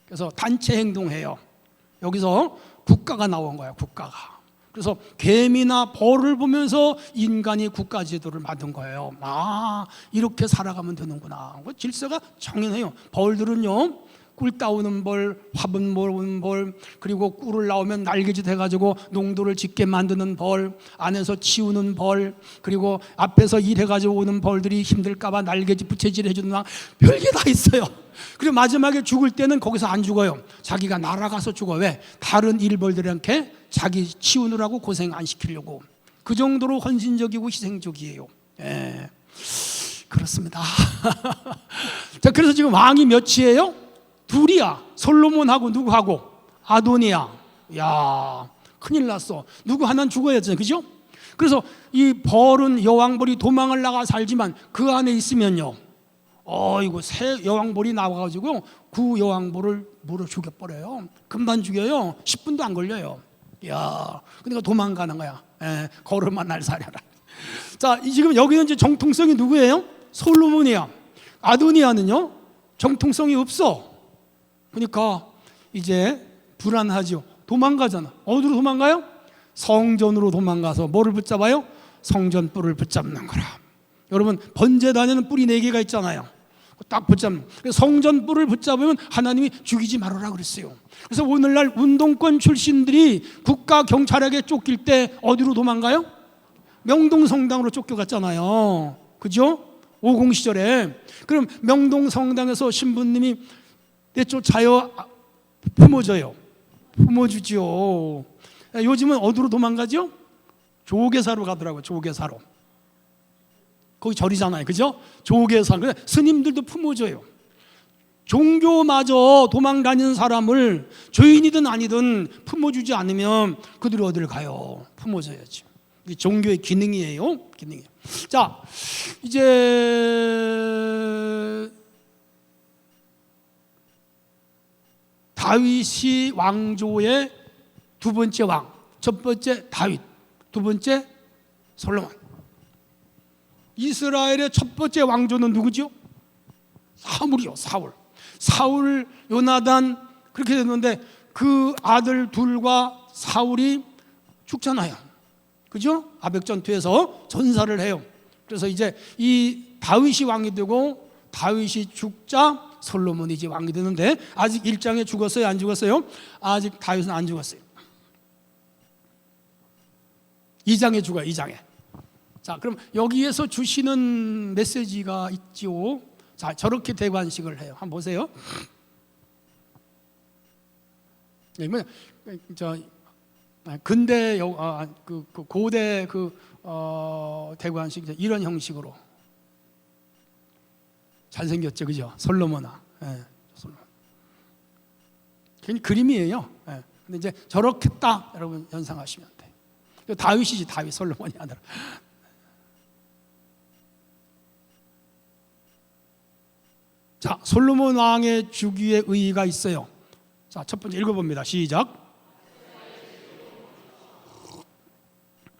그래서 단체 행동해요. 여기서 국가가 나온 거야. 국가가. 그래서 개미나 벌을 보면서 인간이 국가 제도를 만든 거예요. 아, 이렇게 살아가면 되는구나. 질서가 정연해요. 벌들은요, 꿀 따오는 벌, 화분 모으는 벌, 그리고 꿀을 나오면 날개짓 해가지고 농도를 짓게 만드는 벌, 안에서 치우는 벌, 그리고 앞에서 일해가지고 오는 벌들이 힘들까봐 날개짓 부채질 해주는 막 별게 다 있어요. 그리고 마지막에 죽을 때는 거기서 안 죽어요. 자기가 날아가서 죽어. 왜? 다른 일벌들한테 자기 치우느라고 고생 안 시키려고. 그 정도로 헌신적이고 희생적이에요. 예, 그렇습니다. 자, 그래서 지금 왕이 몇이에요? 2이야. 솔로몬하고 누구하고? 아도니아. 야, 큰일 났어. 누구 하나는 죽어야지, 그죠? 그래서 이 벌은, 여왕벌이 도망을 나가 살지만 그 안에 있으면요, 이거 새 여왕벌이 나와가지고 그 여왕벌을 물어 죽여버려요. 금방 죽여요. 10분도 안 걸려요. 야, 그러니까 도망가는 거야. 걸음만 날 살려라. 자, 지금 여기는 이제 정통성이 누구예요? 솔로몬이야. 아도니아는요, 정통성이 없어. 그러니까 이제 불안하죠. 도망가잖아. 어디로 도망가요? 성전으로 도망가서 뭐를 붙잡아요? 성전 뿔을 붙잡는 거라. 여러분, 번제단에는 뿔이 4개가 있잖아요. 딱 붙잡는. 성전 뿔을 붙잡으면 하나님이 죽이지 말아라 그랬어요. 그래서 오늘날 운동권 출신들이 국가 경찰에게 쫓길 때 어디로 도망가요? 명동성당으로 쫓겨갔잖아요. 그죠? 50 시절에. 그럼 명동성당에서 신부님이 내쫓아요? 품어줘요? 품어주죠. 요즘은 어디로 도망가죠? 조계사로 가더라고요. 조계사로. 거기 절이잖아요. 그죠? 조계사. 스님들도 품어줘요. 종교마저 도망 다니는 사람을 죄인이든 아니든 품어주지 않으면 그들이 어디를 가요? 품어줘야지. 이게 종교의 기능이에요. 기능이에요. 자, 이제 다윗이 왕조의 2번째 왕. 첫 번째 다윗, 2번째 솔로몬. 이스라엘의 첫 번째 왕조는 누구죠? 사울이요. 사울, 요나단, 그렇게 됐는데 그 아들 둘과 사울이 죽잖아요. 그죠? 아벡전투에서 전사를 해요. 그래서 이제 이 다윗이 왕이 되고, 다윗이 죽자 솔로몬이 이제 왕이 되는데, 아직 1장에 죽었어요? 안 죽었어요? 아직 다윗은 안 죽었어요. 2장에 죽어요. 2장에. 자, 그럼 여기에서 주시는 메시지가 있죠. 자, 저렇게 대관식을 해요. 한번 보세요. 근대 고대 대관식 이런 형식으로 잘생겼죠, 그죠? 솔로몬아. 예, 솔로몬. 그냥 그림이에요. 예. 근데 이제 저렇게 딱 여러분 연상하시면 돼. 다윗이지, 다윗, 솔로몬이 아니라. 자, 솔로몬 왕의 주기에 의의가 있어요. 자, 첫 번째 읽어봅니다. 시작.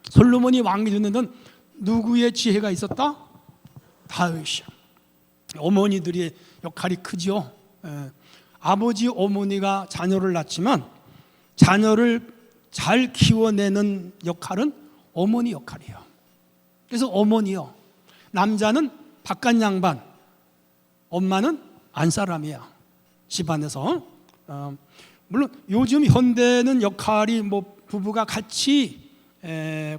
솔로몬이 왕이 되는 데는 누구의 지혜가 있었다? 다윗이요. 어머니들의 역할이 크죠. 아버지 어머니가 자녀를 낳지만 자녀를 잘 키워내는 역할은 어머니 역할이에요. 그래서 어머니요, 남자는 바깥 양반, 엄마는 안사람이야, 집안에서. 물론 요즘 현대는 역할이 뭐 부부가 같이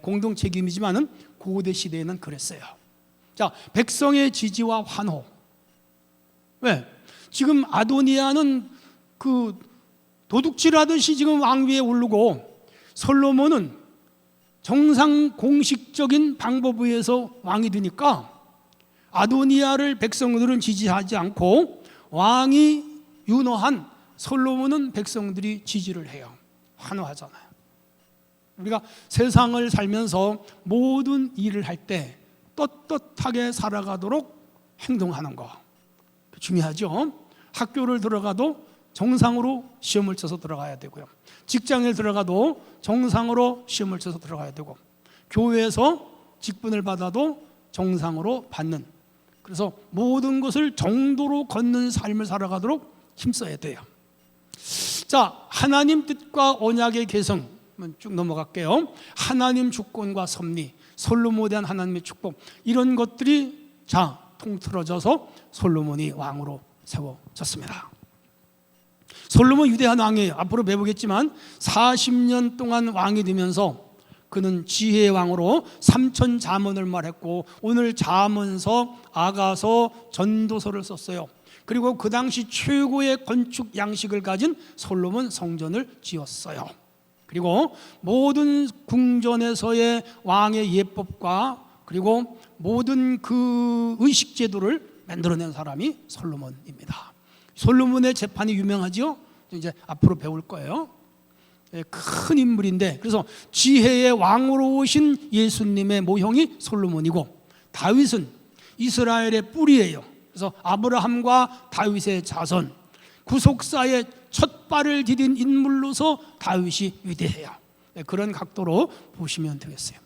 공동 책임이지만은 고대 시대에는 그랬어요. 자, 백성의 지지와 환호. 왜? 지금 아도니아는 그 도둑질하듯이 지금 왕위에 오르고, 솔로몬은 정상 공식적인 방법에 의해서 왕이 되니까 아도니아를 백성들은 지지하지 않고 왕이 윤허한 솔로몬은 백성들이 지지를 해요. 환호하잖아요. 우리가 세상을 살면서 모든 일을 할 때 떳떳하게 살아가도록 행동하는 거 중요하죠. 학교를 들어가도 정상으로 시험을 쳐서 들어가야 되고요. 직장에 들어가도 정상으로 시험을 쳐서 들어가야 되고, 교회에서 직분을 받아도 정상으로 받는, 그래서 모든 것을 정도로 걷는 삶을 살아가도록 힘써야 돼요. 자, 하나님 뜻과 언약의 계승 쭉 넘어갈게요. 하나님 주권과 섭리, 솔로몬에 대한 하나님의 축복, 이런 것들이 자 통틀어져서 솔로몬이 왕으로 세워졌습니다. 솔로몬 위대한 왕이에요. 앞으로 배우겠지만 40년 동안 왕이 되면서 그는 지혜의 왕으로 3천 잠언을 말했고, 오늘 잠언서, 아가서, 전도서를 썼어요. 그리고 그 당시 최고의 건축 양식을 가진 솔로몬 성전을 지었어요. 그리고 모든 궁전에서의 왕의 예법과 그리고 모든 그 의식 제도를 만들어낸 사람이 솔로몬입니다. 솔로몬의 재판이 유명하죠. 이제 앞으로 배울 거예요. 큰 인물인데, 그래서 지혜의 왕으로 오신 예수님의 모형이 솔로몬이고, 다윗은 이스라엘의 뿌리예요. 그래서 아브라함과 다윗의 자손, 구속사의 첫 발을 디딘 인물로서 다윗이 위대해요. 그런 각도로 보시면 되겠어요.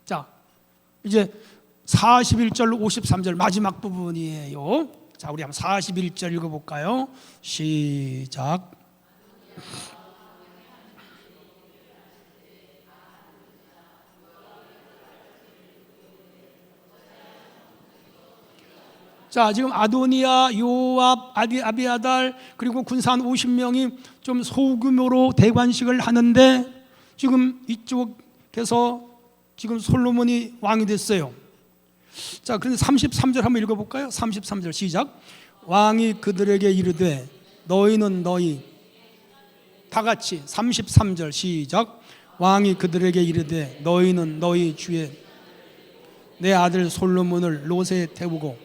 자, 이제 41절 53절 마지막 부분이에요. 자, 우리 한번 41절 읽어볼까요? 시작. 자, 지금 아도니아, 요압, 아비아달, 그리고 군사 50명이 좀 소규모로 대관식을 하는데, 지금 이쪽에서 지금 솔로몬이 왕이 됐어요. 자, 그런데 33절 한번 읽어볼까요? 33절 시작. 왕이 그들에게 이르되 너희는 너희, 다 같이 33절 시작. 왕이 그들에게 이르되 너희는 너희 주의 내 아들 솔로몬을 롯에 태우고,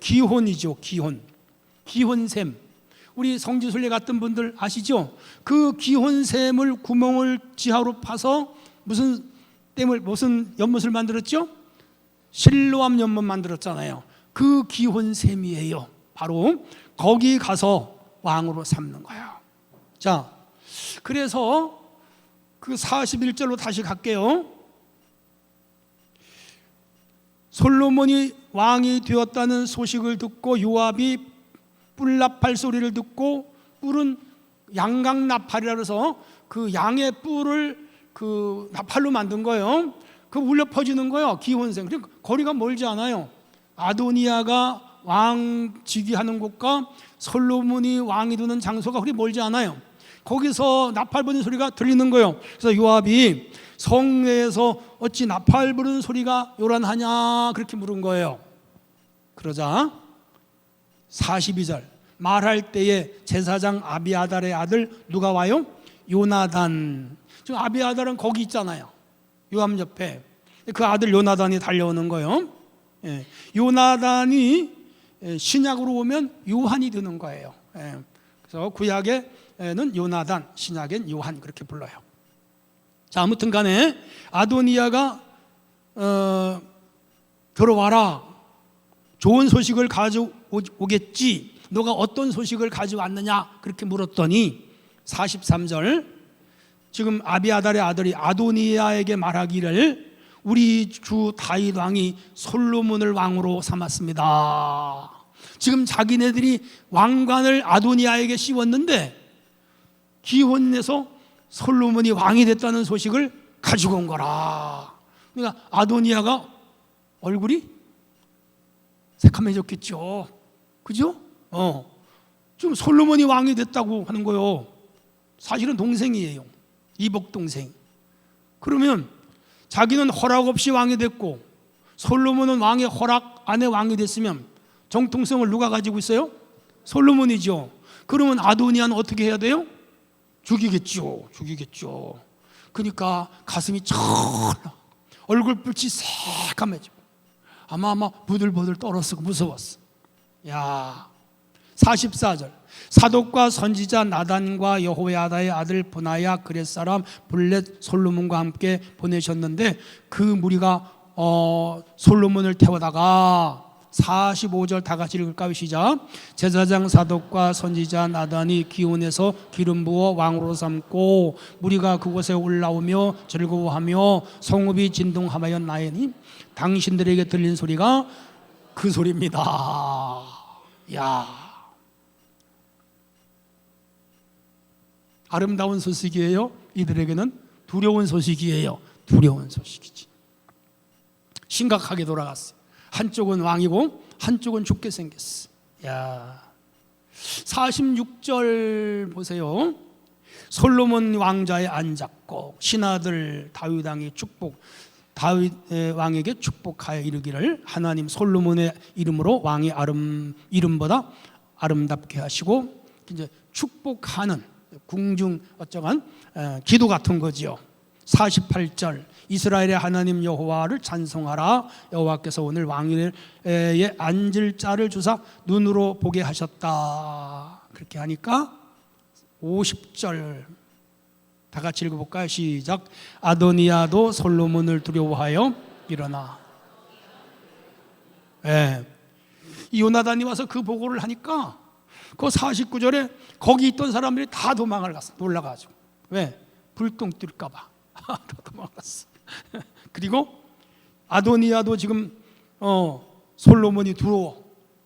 기혼이죠. 기혼샘. 우리 성지순례 갔던 분들 아시죠? 그 기혼샘을 구멍을 지하로 파서 무슨 연못을 만들었죠? 실로암 연못 만들었잖아요. 그 기혼샘이에요. 바로 거기 가서 왕으로 삼는 거예요. 자, 그래서 그 41절로 다시 갈게요. 솔로몬이 왕이 되었다는 소식을 듣고 요압이 뿔나팔 소리를 듣고, 뿔은 양강나팔이라 해서 그 양의 뿔을 그 나팔로 만든 거예요. 그 울려 퍼지는 거예요. 기혼샘. 거리가 멀지 않아요. 아도니아가 왕 즉위하는 곳과 솔로몬이 왕이 되는 장소가 그리 멀지 않아요. 거기서 나팔 부는 소리가 들리는 거예요. 그래서 요압이 성내에서 어찌 나팔 부는 소리가 요란하냐 그렇게 물은 거예요. 그러자 42절 말할 때에 제사장 아비아달의 아들 누가 와요? 요나단. 지금 아비아달은 거기 있잖아요. 요압 옆에. 그 아들 요나단이 달려오는 거예요. 예. 요나단이 신약으로 오면 요한이 되는 거예요. 예. 그래서 구약에는 요나단, 신약엔 요한 그렇게 불러요. 자, 아무튼 간에 아도니아가 들어와라. 좋은 소식을 가져오겠지. 너가 어떤 소식을 가져왔느냐 그렇게 물었더니 43절 지금 아비아달의 아들이 아도니아에게 말하기를 우리 주 다윗 왕이 솔로몬을 왕으로 삼았습니다. 지금 자기네들이 왕관을 아도니아에게 씌웠는데 기혼해서 솔로몬이 왕이 됐다는 소식을 가지고 온 거라. 그러니까 아도니아가 얼굴이 새카매졌겠죠. 그죠? 지금 솔로몬이 왕이 됐다고 하는 거예요. 사실은 동생이에요. 이복 동생. 그러면 자기는 허락 없이 왕이 됐고 솔로몬은 왕의 허락 안에 왕이 됐으면 정통성을 누가 가지고 있어요? 솔로몬이죠. 그러면 아도니아는 어떻게 해야 돼요? 죽이겠죠. 그러니까 가슴이 철라 얼굴빛이 새까매지고 아마 부들부들 떨었어. 무서웠어. 야, 44절 사독과 선지자 나단과 여호야다의 아들 브나야 그렛 사람 블렛 솔로몬과 함께 보내셨는데 그 무리가 솔로몬을 태워다가 45절 다 같이 읽을까요? 시작. 제사장 사독과 선지자 나단이 기온에서 기름 부어 왕으로 삼고 무리가 그곳에 올라오며 즐거워하며 성읍이 진동하였나니 당신들에게 들린 소리가 그 소리입니다. 야, 아름다운 소식이에요? 이들에게는 두려운 소식이에요. 두려운 소식이지. 심각하게 돌아갔어요. 한쪽은 왕이고 한쪽은 죽게 생겼어. 야, 46절 보세요. 솔로몬 왕자에 앉았고 신하들 다윗 왕이 다윗 왕에게 축복하여 이르기를 하나님 솔로몬의 이름으로 왕의 이름보다 아름답게 하시고 이제 축복하는 궁중 어쩌한 기도 같은 거지요. 48절 이스라엘의 하나님 여호와를 찬송하라. 여호와께서 오늘 왕위에 앉을 자를 주사 눈으로 보게 하셨다. 그렇게 하니까 50절 다 같이 읽어볼까요? 시작. 아도니아도 솔로몬을 두려워하여 일어나. 이 요나단이 와서 그 보고를 하니까 그 49절에 거기 있던 사람들이 다 도망을 갔어. 놀라가지고. 왜? 불똥 뛸까 봐. 다 도망갔어. 그리고 아도니아도 지금 솔로몬이 두려워.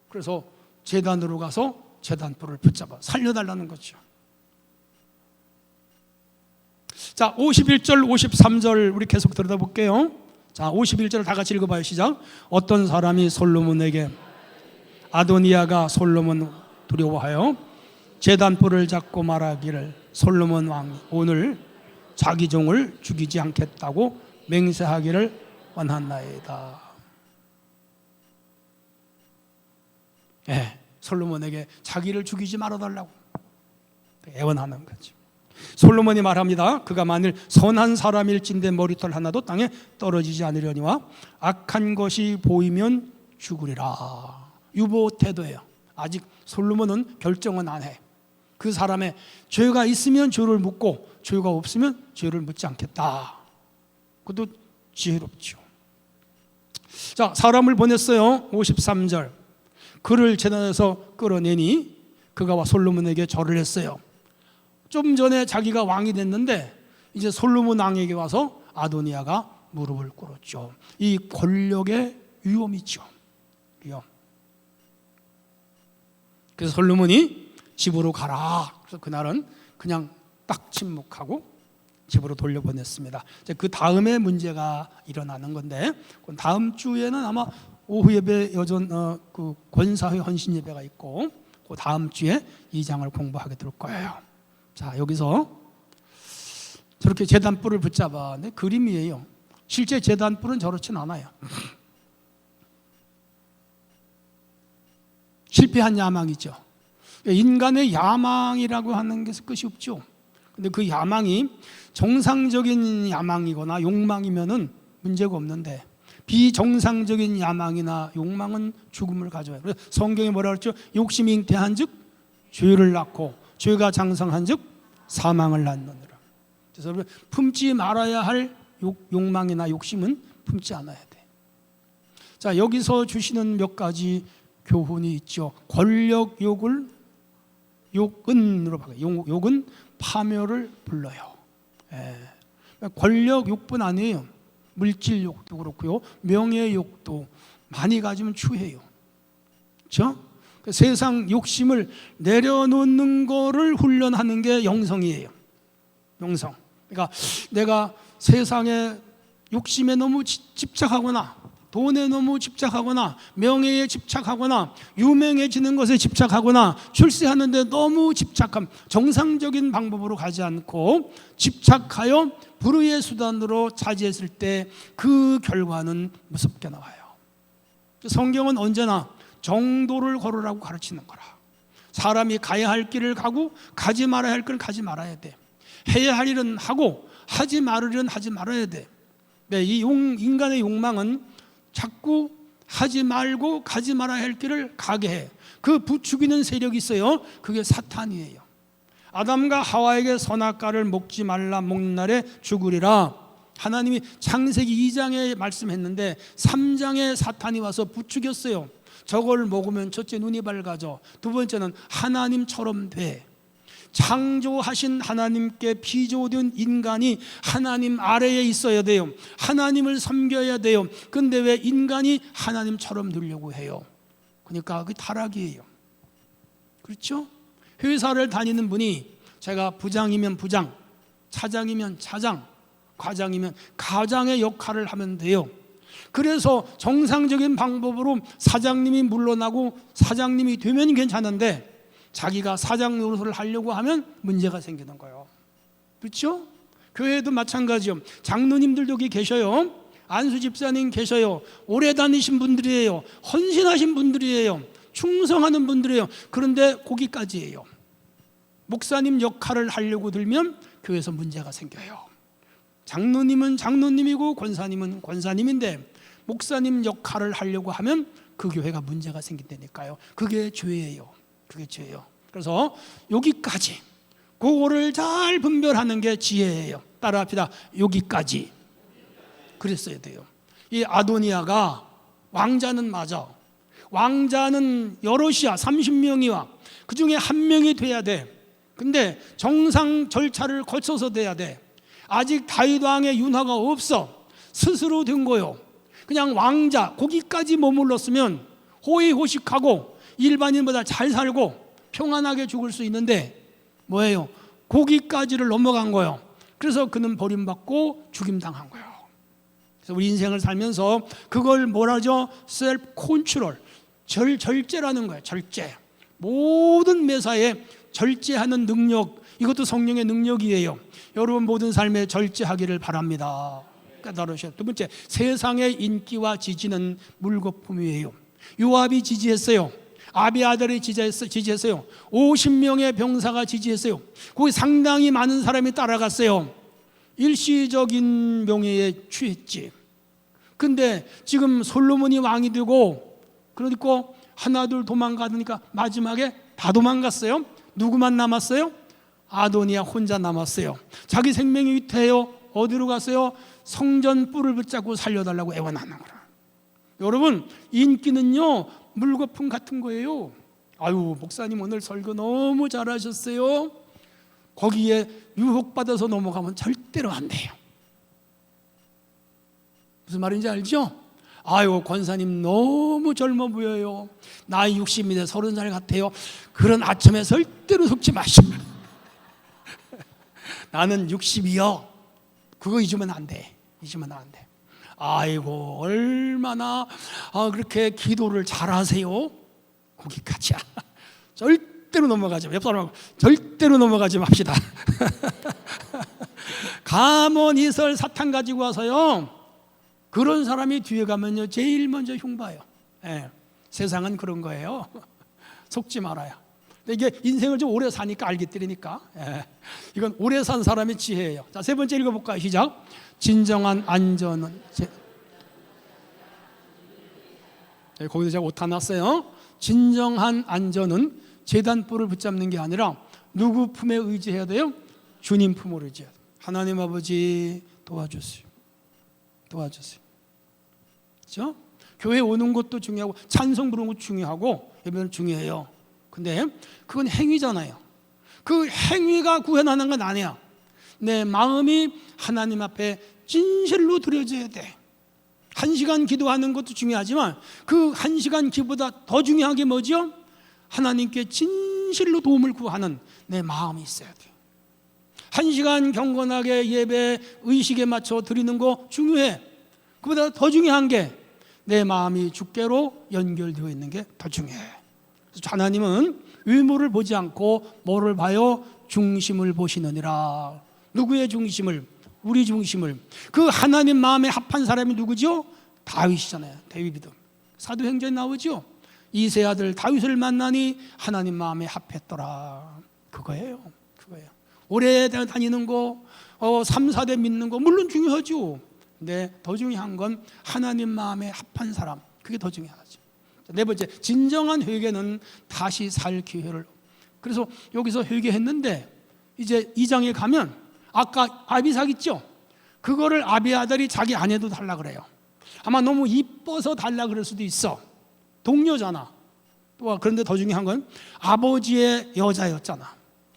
그래서 제단으로 가서 제단불을 붙잡아 살려달라는 거죠. 자, 51절 53절 우리 계속 들여다볼게요. 자, 51절 다 같이 읽어봐요. 시작. 어떤 사람이 솔로몬에게 아도니아가 솔로몬 두려워하여 제단불을 잡고 말하기를 솔로몬 왕이 오늘 자기 종을 죽이지 않겠다고 맹세하기를 원하나이다. 솔로몬에게 자기를 죽이지 말아달라고 애원하는 거죠. 솔로몬이 말합니다. 그가 만일 선한 사람일진데 머리털 하나도 땅에 떨어지지 않으려니와 악한 것이 보이면 죽으리라. 유보 태도예요. 아직 솔로몬은 결정은 안 해. 그 사람의 죄가 있으면 죄를 묻고 죄가 없으면 죄를 묻지 않겠다. 그것도 지혜롭죠. 자, 사람을 보냈어요. 53절 그를 제단에서 끌어내니 그가 와 솔로몬에게 절을 했어요. 좀 전에 자기가 왕이 됐는데 이제 솔로몬 왕에게 와서 아도니아가 무릎을 꿇었죠. 이 권력의 위험이죠. 위험. 그래서 솔로몬이 집으로 가라. 그래서 그날은 그냥 딱 침묵하고 집으로 돌려보냈습니다. 이제 그 다음에 문제가 일어나는 건데 다음 주에는 아마 오후 예배 여전 그 권사회 헌신 예배가 있고 그 다음 주에 2장을 공부하게 될 거예요. 자, 여기서 저렇게 제단뿔을 붙잡아. 네, 그림이에요. 실제 제단뿔은 저렇진 않아요. 실패한 야망이죠. 인간의 야망이라고 하는 것은 끝이 없죠. 근데 그 야망이 정상적인 야망이거나 욕망이면은 문제가 없는데 비정상적인 야망이나 욕망은 죽음을 가져와요. 그래서 성경에 뭐라 그랬죠? 욕심이 잉태한즉 죄를 낳고 죄가 장성한즉 사망을 낳느니라. 그래서 품지 말아야 할 욕망이나 욕심은 품지 않아야 돼. 자, 여기서 주시는 몇 가지 교훈이 있죠. 권력 욕은으로 바꿔요. 욕은 파멸을 불러요. 권력 욕뿐 아니에요. 물질 욕도 그렇고요. 명예 욕도 많이 가지면 추해요. 그렇죠? 세상 욕심을 내려놓는 거를 훈련하는 게 영성이에요. 영성. 그러니까 내가 세상에 욕심에 너무 집착하거나 돈에 너무 집착하거나 명예에 집착하거나 유명해지는 것에 집착하거나 출세하는데 너무 집착함, 정상적인 방법으로 가지 않고 집착하여 불의의 수단으로 차지했을 때 그 결과는 무섭게 나와요. 성경은 언제나 정도를 걸으라고 가르치는 거라. 사람이 가야 할 길을 가고 가지 말아야 할 길을 가지 말아야 돼. 해야 할 일은 하고 하지 말을 일은 하지 말아야 돼. 네, 이 인간의 욕망은 자꾸 하지 말고 가지 말아야 할 길을 가게 해. 그 부추기는 세력이 있어요. 그게 사탄이에요. 아담과 하와에게 선악과를 먹지 말라, 먹는 날에 죽으리라. 하나님이 창세기 2장에 말씀했는데 3장에 사탄이 와서 부추겼어요. 저걸 먹으면 첫째 눈이 밝아져, 두 번째는 하나님처럼 돼. 창조하신 하나님께 비조된 인간이 하나님 아래에 있어야 돼요. 하나님을 섬겨야 돼요. 근데 왜 인간이 하나님처럼 되려고 해요? 그러니까 그게 타락이에요. 그렇죠? 회사를 다니는 분이 제가 부장이면 부장, 차장이면 차장, 과장이면 과장의 역할을 하면 돼요. 그래서 정상적인 방법으로 사장님이 물러나고 사장님이 되면 괜찮은데 자기가 사장 노릇을 하려고 하면 문제가 생기는 거예요. 그렇죠? 교회도 마찬가지요. 장로님들도 여기 계셔요. 안수 집사님 계셔요. 오래 다니신 분들이에요. 헌신하신 분들이에요. 충성하는 분들이에요. 그런데 거기까지예요. 목사님 역할을 하려고 들면 교회에서 문제가 생겨요. 장로님은 장로님이고 권사님은 권사님인데 목사님 역할을 하려고 하면 그 교회가 문제가 생긴다니까요. 그게 죄예요. 그게 죄예요. 그래서 여기까지, 그거를 잘 분별하는 게 지혜예요. 따라합시다. 여기까지. 그랬어야 돼요. 이 아도니아가 왕자는 맞아. 왕자는 여럿이야. 30명이와 그 중에 한 명이 돼야 돼. 근데 정상 절차를 거쳐서 돼야 돼. 아직 다윗 왕의 윤화가 없어. 스스로 된 거요. 그냥 왕자 거기까지 머물렀으면 호의호식하고 일반인보다 잘 살고 평안하게 죽을 수 있는데 뭐예요? 거기까지를 넘어간 거예요. 그래서 그는 버림받고 죽임당한 거예요. 그래서 우리 인생을 살면서 그걸 뭐라죠? 셀프 컨트롤, 절제라는 거예요. 절제. 모든 매사에 절제하는 능력, 이것도 성령의 능력이에요. 여러분 모든 삶에 절제하기를 바랍니다. 깨달으셔야. 두 번째, 세상의 인기와 지지는 물거품이에요. 요압이 지지했어요. 아비아달이 지지했어요. 50명의 병사가 지지했어요. 거기 상당히 많은 사람이 따라갔어요. 일시적인 명예에 취했지. 근데 지금 솔로몬이 왕이 되고 그러니까 하나둘 도망가니까 마지막에 다 도망갔어요. 누구만 남았어요? 아도니아 혼자 남았어요. 자기 생명이 위태해요. 어디로 갔어요? 성전 뿔을 붙잡고 살려달라고 애원하는 거라. 여러분, 인기는요 물거품 같은 거예요. 아유, 목사님 오늘 설교 너무 잘하셨어요. 거기에 유혹받아서 넘어가면 절대로 안 돼요. 무슨 말인지 알죠? 아유, 권사님 너무 젊어 보여요. 나이 60인데 30살 같아요. 그런 아첨에 절대로 속지 마시고. 나는 60이요. 그거 잊으면 안 돼. 잊으면 안 돼. 아이고 얼마나 그렇게 기도를 잘하세요. 거기까지야. 절대로 넘어가지 마. 옆 사람하고 절대로 넘어가지 맙시다. 가문 이설 사탕 가지고 와서요, 그런 사람이 뒤에 가면요 제일 먼저 흉봐요. 예, 세상은 그런 거예요. 속지 말아요. 이게 인생을 좀 오래 사니까 알겠더라니까. 예, 이건 오래 산 사람의 지혜예요. 자, 세 번째 읽어볼까요? 시작. 진정한 안전은 거기서 제가 오타 났어요. 진정한 안전은 제단불을 붙잡는 게 아니라 누구 품에 의지해야 돼요? 주님 품으로 의지해야 돼요. 하나님 아버지 도와주세요. 도와주세요. 그렇죠? 교회 오는 것도 중요하고 찬송 부르는 것도 중요하고 예배는 중요해요. 근데 그건 행위잖아요. 그 행위가 구현하는 건 아니야. 내 마음이 하나님 앞에 진실로 드려져야 돼. 1시간 기도하는 것도 중요하지만 그 1시간 기도보다 더 중요한 게 뭐죠? 하나님께 진실로 도움을 구하는 내 마음이 있어야 돼. 1시간 경건하게 예배 의식에 맞춰 드리는 거 중요해. 그보다 더 중요한 게 내 마음이 주께로 연결되어 있는 게 더 중요해. 그래서 하나님은 외모를 보지 않고 뭐를 봐요? 중심을 보시느니라. 누구의 중심을? 우리 중심을. 그 하나님 마음에 합한 사람이 누구죠? 다윗이잖아요. 다윗이. 사도행전에 나오죠. 이세 아들 다윗을 만나니 하나님 마음에 합했더라. 그거예요. 그거예요. 오래 다니는 거, 3, 4대 믿는 거 물론 중요하죠. 근데 더 중요한 건 하나님 마음에 합한 사람. 그게 더 중요하죠. 네 번째, 진정한 회개는 다시 살 기회를. 그래서 여기서 회개했는데 이제 2장에 가면 아까 아비삭 있죠? 그거를 아비아달이 자기 아내도 달라 그래요. 아마 너무 이뻐서 달라 그럴 수도 있어. 동료잖아. 또 그런데 더 중요한 건 아버지의 여자였잖아.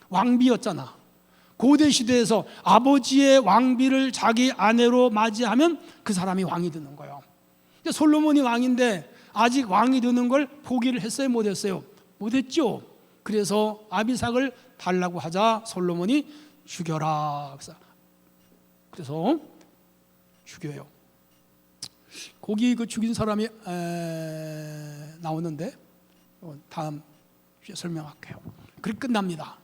왕비였잖아. 고대 시대에서 아버지의 왕비를 자기 아내로 맞이하면 그 사람이 왕이 되는 거예요. 솔로몬이 왕인데 아직 왕이 되는 걸 포기를 했어요? 못했어요? 못했죠. 그래서 아비삭을 달라고 하자 솔로몬이 죽여라. 그래서 죽여요. 거기 그 죽인 사람이 나오는데 다음 주에 설명할게요. 그렇게 끝납니다.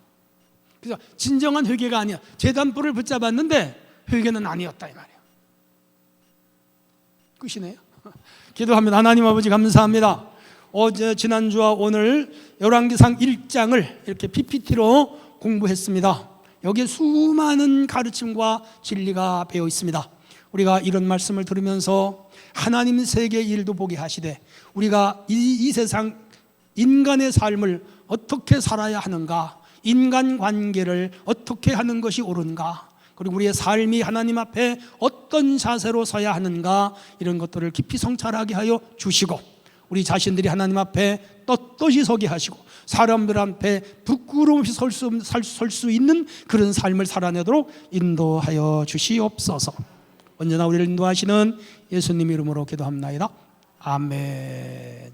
그래서 진정한 회개가 아니야. 제단불을 붙잡았는데 회개는 아니었다 이 말이에요. 끝이네요. 기도합니다. 하나님 아버지 감사합니다. 어제 지난주와 오늘 열왕기상 1장을 이렇게 PPT로 공부했습니다. 여기에 수많은 가르침과 진리가 배어 있습니다. 우리가 이런 말씀을 들으면서 하나님 세계 일도 보게 하시되 우리가 이 세상 인간의 삶을 어떻게 살아야 하는가, 인간관계를 어떻게 하는 것이 옳은가, 그리고 우리의 삶이 하나님 앞에 어떤 자세로 서야 하는가, 이런 것들을 깊이 성찰하게 하여 주시고 우리 자신들이 하나님 앞에 떳떳이 서게 하시고 사람들 앞에 부끄러움 없이 설 수 있는 그런 삶을 살아내도록 인도하여 주시옵소서. 언제나 우리를 인도하시는 예수님 이름으로 기도합나이다. 아멘.